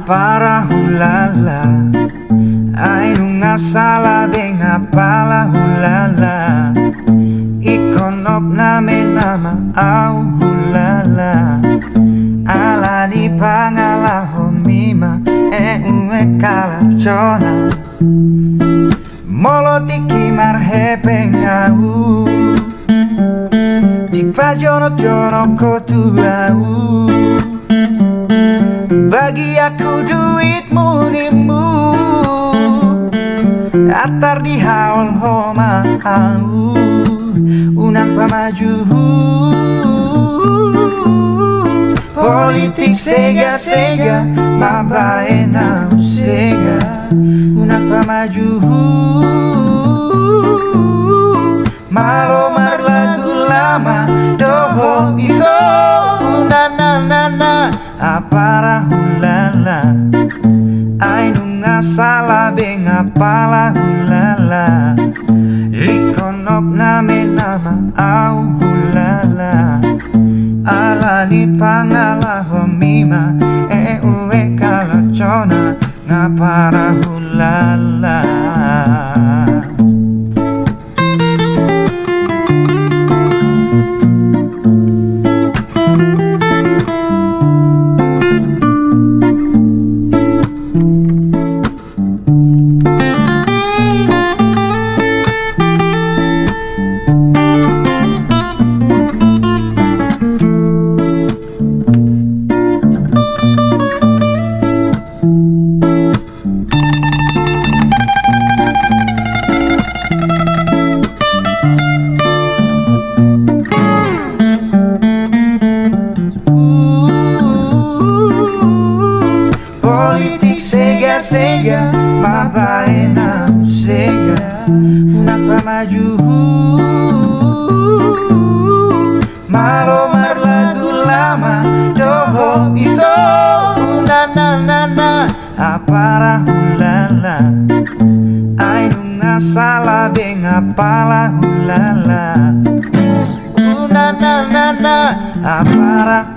para hulala ai nunga sala benga pala hulala ikonop name nama au hulala ala ni pangala homima ue kala chona molotiki marhepe ngau Tipa jono kotu au bagi aku duitmu nimu atar di haul homa au unan pamaju politik sega mabae na sega unan pamaju malomar lagu lama doho itu na apara hulala ai nunga sala benga pala hulala likonop name nama au hulala ala ni pangala homima ue kala chona ngapara hulala. Politik sega mabae na sega unak pamaju malomar lagu lama doho itu na apara hulala ai nunga sala benga pala hulala na apara